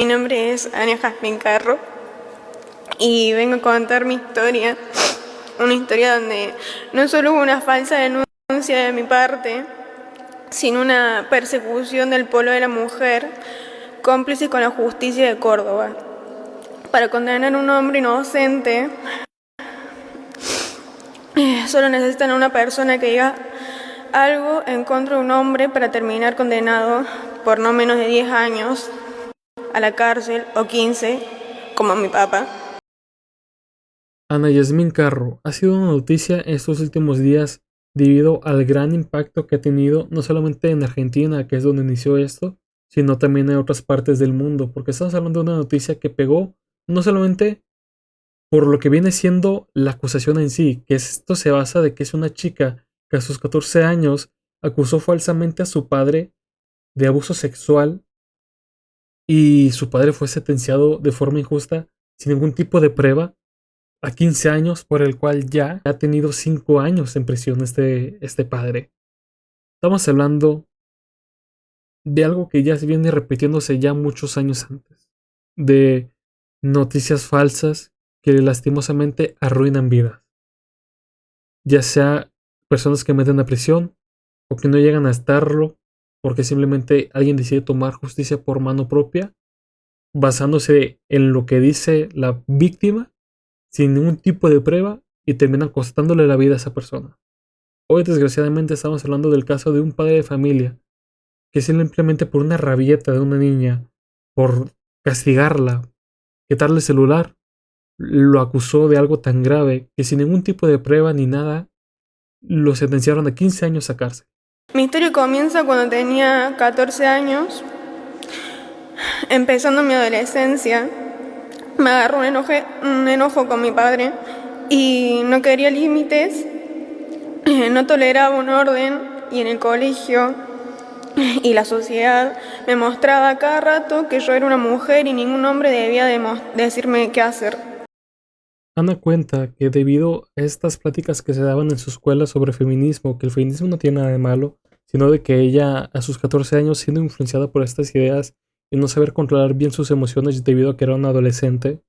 Mi nombre es Ania Jazmín Carro y vengo a contar mi historia, una historia donde no solo hubo una falsa denuncia de mi parte, sino una persecución del Polo de la Mujer, cómplice con la justicia de Córdoba, para condenar a un hombre inocente. Solo necesitan a una persona que diga algo en contra de un hombre para terminar condenado por no menos de 10 años a la cárcel, o 15, como mi papá. Ana Yasmín Carro ha sido una noticia estos últimos días debido al gran impacto que ha tenido no solamente en Argentina, que es donde inició esto, sino también en otras partes del mundo, porque estamos hablando de una noticia que pegó no solamente por lo que viene siendo la acusación en sí, que esto se basa de que es una chica que a sus 14 años acusó falsamente a su padre de abuso sexual y su padre fue sentenciado de forma injusta, sin ningún tipo de prueba, a 15 años, por el cual ya ha tenido 5 años en prisión este padre. Estamos hablando de algo que ya se viene repitiéndose ya muchos años antes, de noticias falsas que lastimosamente arruinan vidas, ya sea personas que meten a prisión o que no llegan a estarlo porque simplemente alguien decide tomar justicia por mano propia, basándose en lo que dice la víctima sin ningún tipo de prueba y terminan costándole la vida a esa persona. Hoy desgraciadamente estamos hablando del caso de un padre de familia que simplemente por una rabieta de una niña, por castigarla, quitarle el celular, lo acusó de algo tan grave que sin ningún tipo de prueba ni nada lo sentenciaron a 15 años a cárcel. Mi historia comienza cuando tenía 14 años, empezando mi adolescencia. Me agarró un enojo con mi padre y no quería límites, no toleraba un orden, y en el colegio y la sociedad me mostraba cada rato que yo era una mujer y ningún hombre debía decirme qué hacer. Ana cuenta que debido a estas pláticas que se daban en su escuela sobre feminismo, que el feminismo no tiene nada de malo, sino de que ella a sus 14 años, siendo influenciada por estas ideas y no saber controlar bien sus emociones debido a que era una adolescente,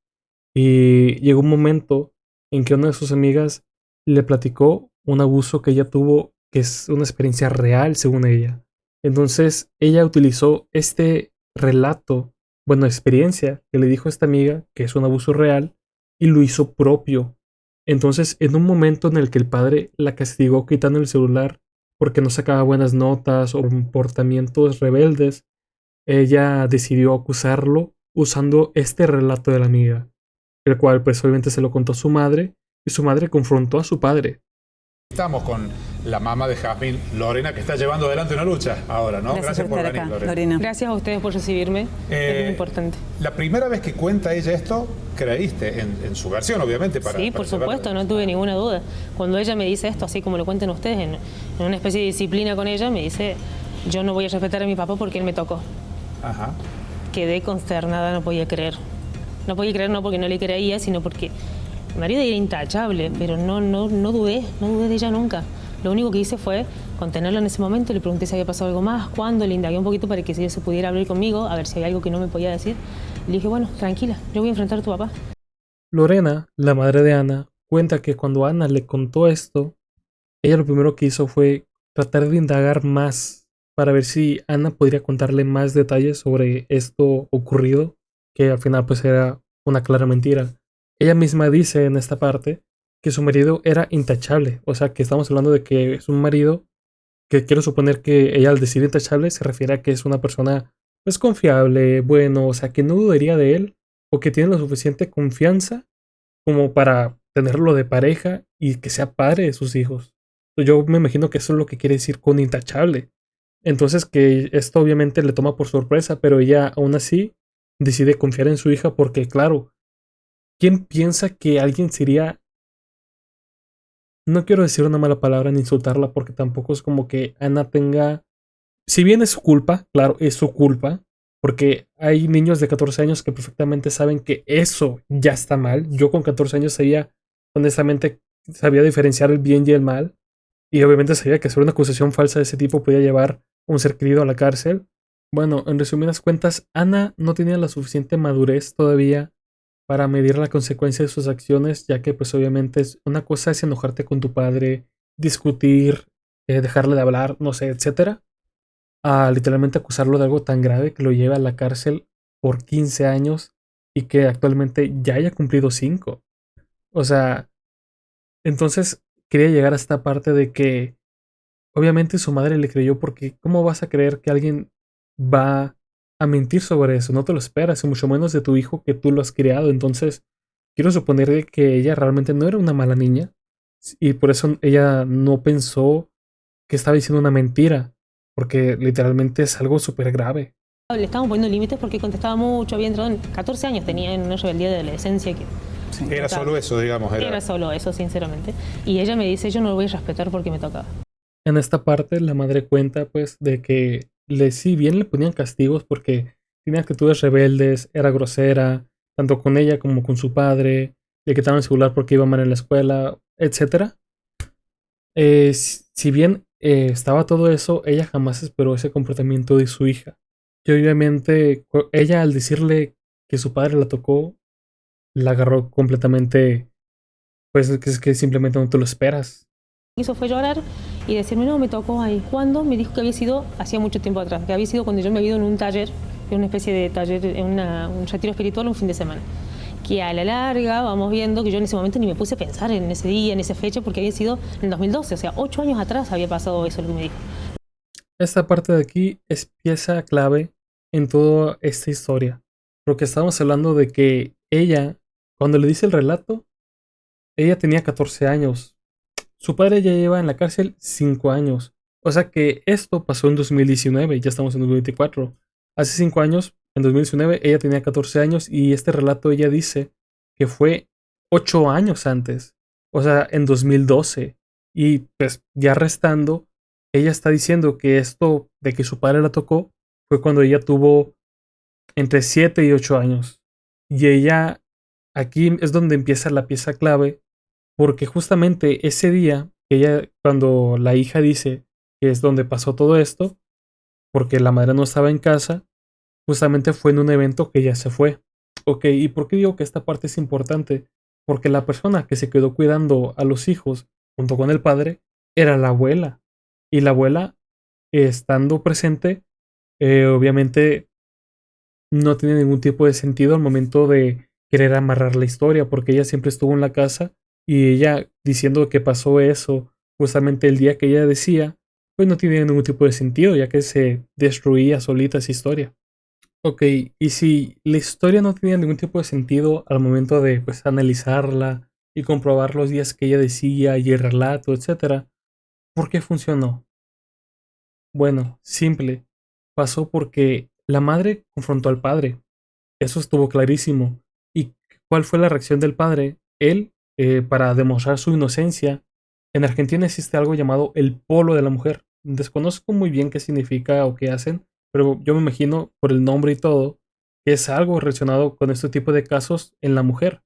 y llegó un momento en que una de sus amigas le platicó un abuso que ella tuvo, que es una experiencia real según ella. Entonces ella utilizó este relato, bueno, experiencia que le dijo esta amiga, que es un abuso real, y lo hizo propio. Entonces, en un momento en el que el padre la castigó quitando el celular porque no sacaba buenas notas o comportamientos rebeldes, ella decidió acusarlo usando este relato de la amiga, el cual pues obviamente se lo contó a su madre y su madre confrontó a su padre. Estamos con la mamá de Jazmín, Lorena, que está llevando adelante una lucha ahora, ¿no? Gracias por venir, estar acá, Lorena. Gracias a ustedes por recibirme, es muy importante. La primera vez que cuenta ella esto, creíste en su versión, obviamente. Sí, por supuesto, no tuve ninguna duda. Cuando ella me dice esto, así como lo cuentan ustedes, en una especie de disciplina con ella, me dice, yo no voy a respetar a mi papá porque él me tocó. Ajá. Quedé consternada, no podía creer. No podía creer no porque no le creía, sino porque mi marido era intachable, pero no dudé de ella nunca. Lo único que hice fue contenerla en ese momento, le pregunté si había pasado algo más, cuándo, le indagué un poquito para que ella se pudiera abrir conmigo, a ver si había algo que no me podía decir. Le dije, bueno, tranquila, yo voy a enfrentar a tu papá. Lorena, la madre de Ana, cuenta que cuando Ana le contó esto, ella lo primero que hizo fue tratar de indagar más para ver si Ana podría contarle más detalles sobre esto ocurrido, que al final pues era una clara mentira. Ella misma dice en esta parte que su marido era intachable, o sea que estamos hablando de que es un marido que quiero suponer que ella al decir intachable se refiere a que es una persona pues confiable, bueno, o sea que no dudaría de él o que tiene la suficiente confianza como para tenerlo de pareja y que sea padre de sus hijos. Yo me imagino que eso es lo que quiere decir con intachable. Entonces que esto obviamente le toma por sorpresa, pero ella aún así decide confiar en su hija porque claro, ¿quién piensa que alguien sería... No quiero decir una mala palabra ni insultarla porque tampoco es como que Ana tenga... Si bien es su culpa, claro, es su culpa, porque hay niños de 14 años que perfectamente saben que eso ya está mal. Yo con 14 años sabía, honestamente, sabía diferenciar el bien y el mal. Y obviamente sabía que hacer una acusación falsa de ese tipo podía llevar a un ser querido a la cárcel. Bueno, en resumidas cuentas, Ana no tenía la suficiente madurez todavía para medir la consecuencia de sus acciones, ya que pues obviamente una cosa es enojarte con tu padre, discutir, dejarle de hablar, no sé, etcétera, a literalmente acusarlo de algo tan grave que lo lleve a la cárcel por 15 años y que actualmente ya haya cumplido 5. O sea, entonces quería llegar a esta parte de que obviamente su madre le creyó porque ¿cómo vas a creer que alguien va a mentir sobre eso? No te lo esperas, y mucho menos de tu hijo que tú lo has criado. Entonces, quiero suponer de que ella realmente no era una mala niña y por eso ella no pensó que estaba diciendo una mentira, porque literalmente es algo súper grave. Le estábamos poniendo límites porque contestaba mucho, había entrado en 14 años, tenía en una rebeldía de adolescencia que... Era solo eso, digamos. Era solo eso, sinceramente. Y ella me dice, yo no lo voy a respetar porque me tocaba. En esta parte la madre cuenta pues de que si bien le ponían castigos porque tenía actitudes rebeldes, era grosera, tanto con ella como con su padre, le quitaron el celular porque iba mal en la escuela, etcétera. Si bien estaba todo eso, ella jamás esperó ese comportamiento de su hija. Y obviamente ella al decirle que su padre la tocó, la agarró completamente, pues es que simplemente no te lo esperas. Hizo fue llorar y decirme, no, me tocó ahí. ¿Cuándo? Me dijo que había sido hacía mucho tiempo atrás, que había sido cuando yo me había ido en un taller, en una especie de taller, en un retiro espiritual un fin de semana. Que a la larga vamos viendo que yo en ese momento ni me puse a pensar en ese día, en esa fecha, porque había sido en el 2012, o sea, 8 años atrás había pasado eso, lo que me dijo. Esta parte de aquí es pieza clave en toda esta historia, porque estamos hablando de que ella, cuando le dice el relato, ella tenía 14 años. Su padre ya lleva en la cárcel 5 años. O sea que esto pasó en 2019, ya estamos en 2024. Hace 5 años, en 2019, ella tenía 14 años y este relato ella dice que fue 8 años antes. O sea, en 2012. Y pues ya restando, ella está diciendo que esto de que su padre la tocó fue cuando ella tuvo entre 7 y 8 años. Y ella, aquí es donde empieza la pieza clave, porque justamente ese día, cuando la hija dice que es donde pasó todo esto, porque la madre no estaba en casa, justamente fue en un evento que ella se fue. Ok, ¿y por qué digo que esta parte es importante? Porque la persona que se quedó cuidando a los hijos junto con el padre era la abuela. Y la abuela, estando presente, obviamente no tiene ningún tipo de sentido al momento de querer amarrar la historia, porque ella siempre estuvo en la casa y ella diciendo que pasó eso justamente el día que ella decía, pues no tiene ningún tipo de sentido, ya que se destruía solita esa historia. Ok, y si la historia no tenía ningún tipo de sentido al momento de pues analizarla y comprobar los días que ella decía y el relato, etcétera, ¿por qué funcionó? Bueno, simple. Pasó porque la madre confrontó al padre. Eso estuvo clarísimo. ¿Y cuál fue la reacción del padre? Él, para demostrar su inocencia, en Argentina existe algo llamado el polo de la mujer. Desconozco muy bien qué significa o qué hacen, pero yo me imagino por el nombre y todo, que es algo relacionado con este tipo de casos en la mujer.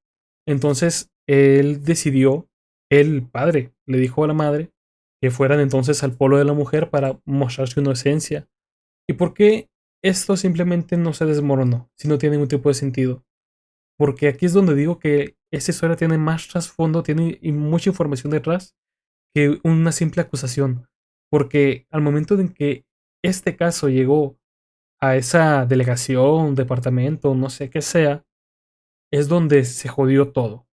Entonces, él decidió, el padre le dijo a la madre que fueran entonces al polo de la mujer para mostrar su inocencia. ¿Y por qué esto simplemente no se desmoronó si no tiene ningún tipo de sentido? Porque aquí es donde digo que esta historia tiene más trasfondo, tiene mucha información detrás que una simple acusación. Porque al momento en que este caso llegó a esa delegación, departamento, no sé qué sea, es donde se jodió todo.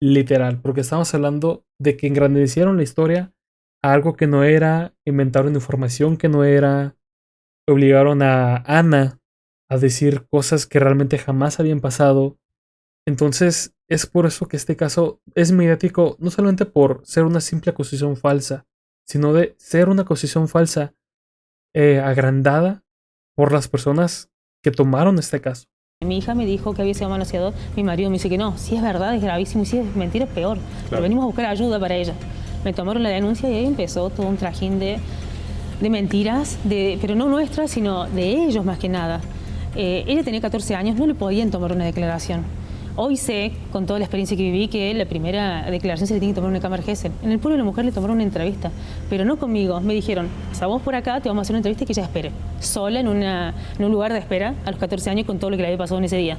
Literal, porque estamos hablando de que engrandecieron la historia a algo que no era, inventaron información que no era, obligaron a Ana a decir cosas que realmente jamás habían pasado. Entonces es por eso que este caso es mediático, no solamente por ser una simple acusación falsa, sino de ser una acusación falsa agrandada por las personas que tomaron este caso. Mi hija me dijo que había sido manoseador, mi marido me dice que no, si es verdad es gravísimo y si es mentira es peor. Claro. Pero venimos a buscar ayuda para ella. Me tomaron la denuncia y ahí empezó todo un trajín de mentiras, pero no nuestras, sino de ellos más que nada. Ella tenía 14 años, no le podían tomar una declaración. Hoy sé, con toda la experiencia que viví, que la primera declaración se le tiene que tomar en una cámara Gesell. En el pueblo de la mujer le tomaron una entrevista, pero no conmigo. Me dijeron, o sea, vos por acá te vamos a hacer una entrevista y que ella espere, sola en un lugar de espera a los 14 años con todo lo que le había pasado en ese día.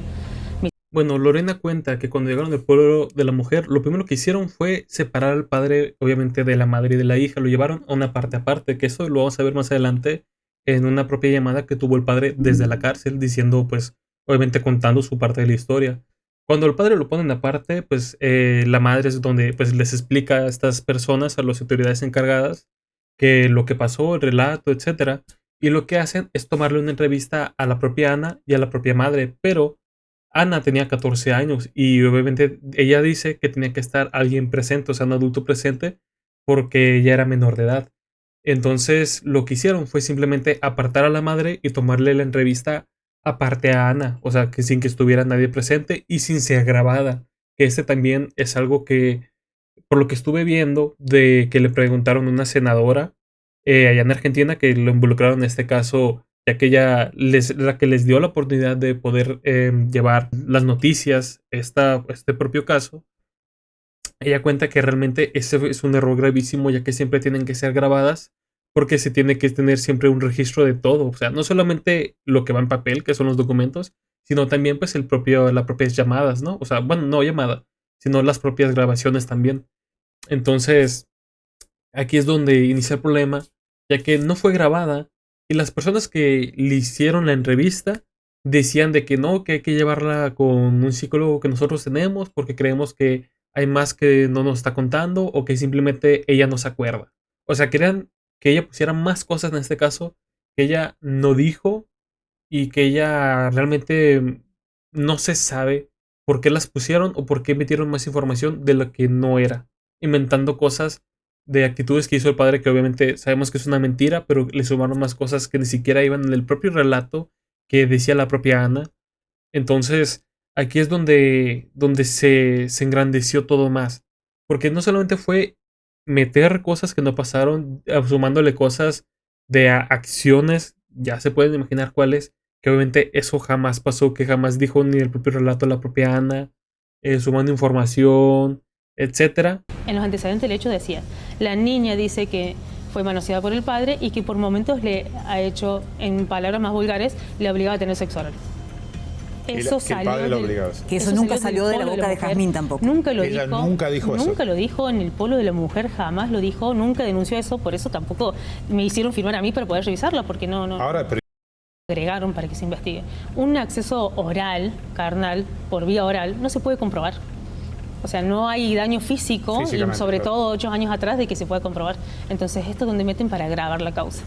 Bueno, Lorena cuenta que cuando llegaron al pueblo de la mujer, lo primero que hicieron fue separar al padre, obviamente, de la madre y de la hija. Lo llevaron a una parte aparte, que eso lo vamos a ver más adelante en una propia llamada que tuvo el padre desde la cárcel, diciendo, pues, obviamente contando su parte de la historia. Cuando el padre lo ponen aparte, pues la madre es donde pues les explica a estas personas, a las autoridades encargadas, que lo que pasó, el relato, etcétera. Y lo que hacen es tomarle una entrevista a la propia Ana y a la propia madre, pero Ana tenía 14 años y obviamente ella dice que tenía que estar alguien presente, o sea, un adulto presente, porque ella era menor de edad. Entonces lo que hicieron fue simplemente apartar a la madre y tomarle la entrevista aparte a Ana, o sea, que sin que estuviera nadie presente y sin ser grabada. Que este también es algo que, por lo que estuve viendo, de que le preguntaron a una senadora allá en Argentina, que lo involucraron en este caso, ya que ella la que les dio la oportunidad de poder llevar las noticias, este propio caso. Ella cuenta que realmente ese es un error gravísimo, ya que siempre tienen que ser grabadas, porque se tiene que tener siempre un registro de todo. O sea, no solamente lo que va en papel, que son los documentos, sino también pues las propias llamadas, ¿no? O sea, bueno, no llamada, sino las propias grabaciones también. Entonces, aquí es donde inicia el problema, ya que no fue grabada y las personas que le hicieron la entrevista decían de que no, que hay que llevarla con un psicólogo que nosotros tenemos porque creemos que hay más que no nos está contando o que simplemente ella no se acuerda. O sea, querían que ella pusiera más cosas en este caso que ella no dijo y que ella realmente no se sabe por qué las pusieron o por qué metieron más información de lo que no era, inventando cosas de actitudes que hizo el padre que obviamente sabemos que es una mentira, pero le sumaron más cosas que ni siquiera iban en el propio relato que decía la propia Ana. Entonces, aquí es donde se engrandeció todo más. Porque no solamente fue meter cosas que no pasaron, sumándole cosas de acciones, ya se pueden imaginar cuáles, que obviamente eso jamás pasó, que jamás dijo ni el propio relato de la propia Ana, sumando información, etcétera. En los antecedentes del hecho decía, la niña dice que fue manoseada por el padre y que por momentos le ha hecho, en palabras más vulgares, le obligaba a tener sexo oral. Eso que el padre lo obligaba. Que eso nunca salió de la boca de Jazmín tampoco. Nunca lo Ella dijo. nunca dijo eso. Nunca lo dijo en el polo de la mujer, jamás lo dijo, nunca denunció eso, por eso tampoco me hicieron firmar a mí para poder revisarla, porque no. Ahora, pero Agregaron para que se investigue. Un acceso oral, carnal, por vía oral, no se puede comprobar. O sea, no hay daño físico, y sobre todo 8 años atrás, de que se pueda comprobar. Entonces, esto es donde meten para agravar la causa.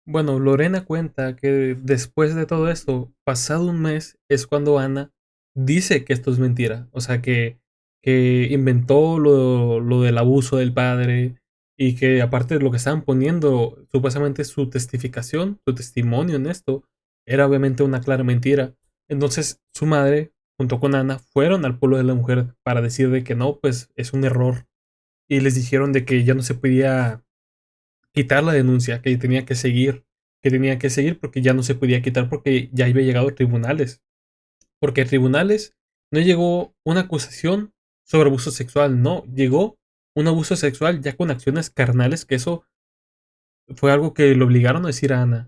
Bueno, Lorena cuenta que después de todo esto, pasado un mes, es cuando Ana dice que esto es mentira. O sea, que inventó lo del abuso del padre y que aparte de lo que estaban poniendo, supuestamente su testificación, su testimonio en esto, era obviamente una clara mentira. Entonces su madre, junto con Ana, fueron al pueblo de la mujer para decir de que no, pues es un error. Y les dijeron de que ya no se podía quitar la denuncia, que tenía que seguir porque ya no se podía quitar porque ya había llegado a tribunales. Porque a tribunales no llegó una acusación sobre abuso sexual, no, llegó un abuso sexual ya con acciones carnales, que eso fue algo que le obligaron a decir a Ana.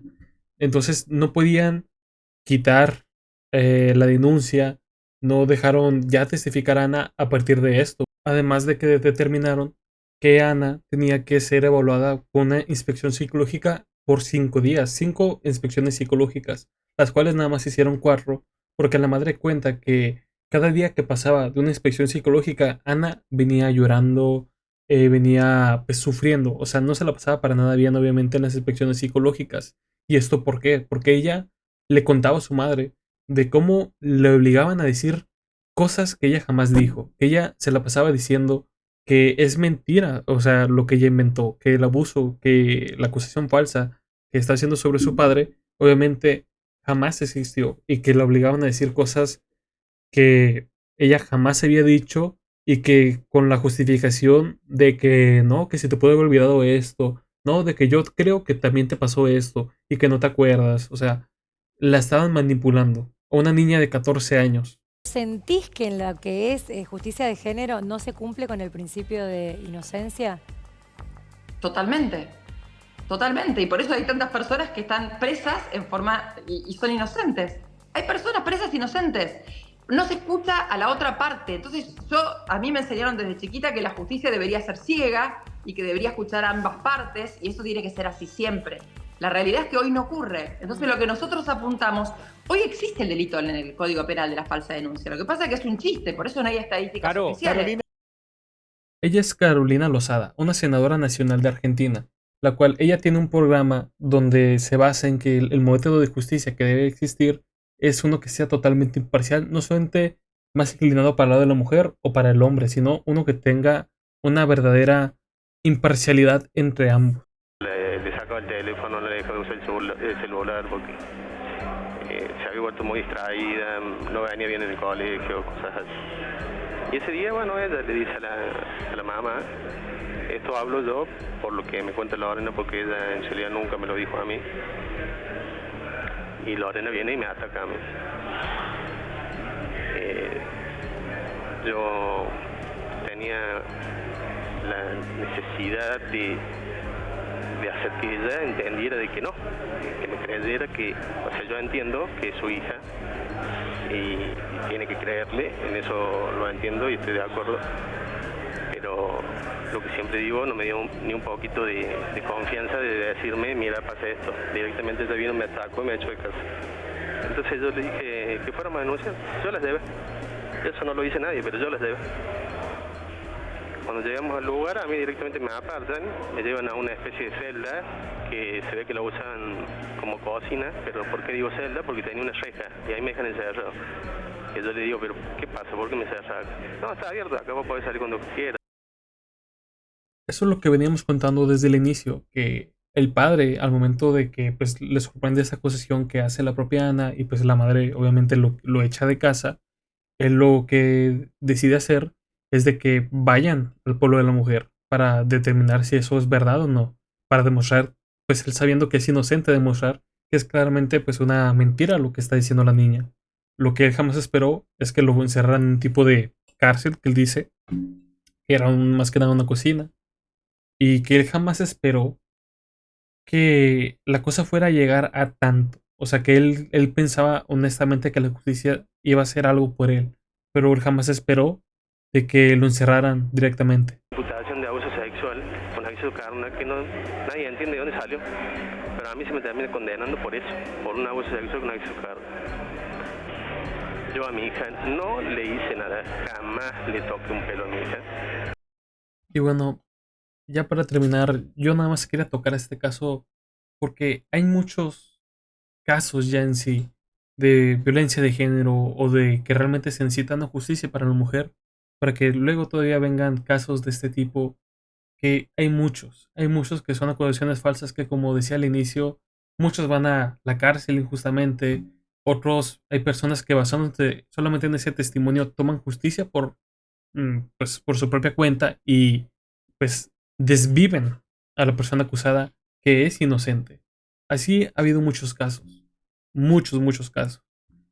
Entonces no podían quitar la denuncia, no dejaron ya testificar a Ana a partir de esto. Además de que determinaron que Ana tenía que ser evaluada con una inspección psicológica por 5 días, 5 inspecciones psicológicas, las cuales nada más hicieron 4, porque la madre cuenta que cada día que pasaba de una inspección psicológica, Ana venía llorando, venía pues, sufriendo, o sea, no se la pasaba para nada bien, obviamente, en las inspecciones psicológicas. ¿Y esto por qué? Porque ella le contaba a su madre de cómo le obligaban a decir cosas que ella jamás dijo, que ella se la pasaba diciendo que es mentira, o sea, lo que ella inventó, que el abuso, que la acusación falsa que está haciendo sobre su padre, obviamente jamás existió y que la obligaban a decir cosas que ella jamás había dicho y que con la justificación de que no, que se te puede haber olvidado esto, no, de que yo creo que también te pasó esto y que no te acuerdas, o sea, la estaban manipulando a una niña de 14 años. ¿Sentís que en lo que es justicia de género no se cumple con el principio de inocencia? Totalmente, totalmente. Y por eso hay tantas personas que están presas en forma y son inocentes. Hay personas presas inocentes. No se escucha a la otra parte. Entonces a mí me enseñaron desde chiquita que la justicia debería ser ciega y que debería escuchar a ambas partes, y eso tiene que ser así siempre. La realidad es que hoy no ocurre. Entonces lo que nosotros apuntamos, hoy existe el delito en el Código Penal de la falsa denuncia. Lo que pasa es que es un chiste, por eso no hay estadísticas oficiales. Ella es Carolina Lozada, una senadora nacional de Argentina, la cual ella tiene un programa donde se basa en que el método de justicia que debe existir es uno que sea totalmente imparcial, no solamente más inclinado para el lado de la mujer o para el hombre, sino uno que tenga una verdadera imparcialidad entre ambos. Le sacaba el teléfono, no le dejaba usar el celular porque se había vuelto muy distraída, no venía bien en el colegio, cosas así. Y ese día, bueno, ella le dice a la mamá, esto hablo yo por lo que me cuenta Lorena, porque ella en realidad nunca me lo dijo a mí. Y Lorena viene y me ataca a mí. Yo tenía la necesidad de hacer que ella entendiera de que no, que me creyera que, o sea, yo entiendo que es su hija y tiene que creerle, en eso lo entiendo y estoy de acuerdo, pero lo que siempre digo, no me dio ni un poquito de confianza de decirme, mira, pasa esto. Directamente ella vino, me atacó y me echó de casa. Entonces yo le dije que fuéramos a denunciar, yo las debe. Eso no lo dice nadie, pero yo las debe. Cuando llegamos al lugar, a mí directamente me apartan, me llevan a una especie de celda que se ve que la usan como cocina, pero ¿por qué digo celda? Porque tenía una reja y ahí me dejan encerrado. Y yo le digo, pero ¿qué pasa? ¿Por qué me encerras acá? No, está abierto, acá vos podés salir cuando quieras. Eso es lo que veníamos contando desde el inicio, que el padre, al momento de que pues le sorprende esa acusación que hace la propia Ana y pues la madre obviamente lo echa de casa, él lo que decide hacer es de que vayan al pueblo de la mujer para determinar si eso es verdad o no, para demostrar, pues él sabiendo que es inocente, demostrar que es claramente pues una mentira lo que está diciendo la niña. Lo que él jamás esperó es que lo encerraran en un tipo de cárcel, que él dice que era más que nada una cocina, y que él jamás esperó que la cosa fuera a llegar a tanto. O sea, que él pensaba honestamente que la justicia iba a hacer algo por él, pero él jamás esperó de que lo encerraran directamente. Imputación de abuso sexual, con aviso carnal que nadie entiende de dónde salió, pero a mí se me termina condenando por eso, por un abuso sexual con aviso carnal. Yo a mi hija no le hice nada, jamás le toqué un pelo a mi hija. Y bueno, ya para terminar, yo nada más quería tocar este caso porque hay muchos casos ya en sí de violencia de género o de que realmente se necesita una justicia para la mujer, para que luego todavía vengan casos de este tipo, que hay muchos que son acusaciones falsas que, como decía al inicio, muchos van a la cárcel injustamente, otros hay personas que basándose solamente en ese testimonio toman justicia pues, por su propia cuenta y pues desviven a la persona acusada que es inocente. Así ha habido muchos casos, muchos casos.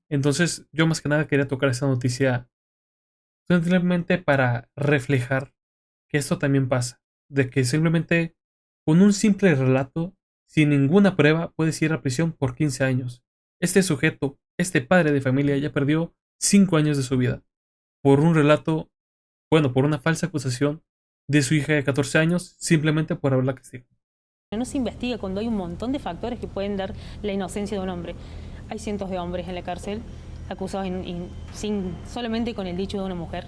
Entonces yo más que nada quería tocar esta noticia simplemente para reflejar que esto también pasa, de que simplemente con un simple relato, sin ninguna prueba, puedes ir a prisión por 15 años. Este sujeto, este padre de familia, ya perdió 5 años de su vida por un relato, bueno, por una falsa acusación de su hija de 14 años, simplemente por haberla castigado. No se investiga cuando hay un montón de factores que pueden dar la inocencia de un hombre. Hay cientos de hombres en la cárcel acusados solamente con el dicho de una mujer.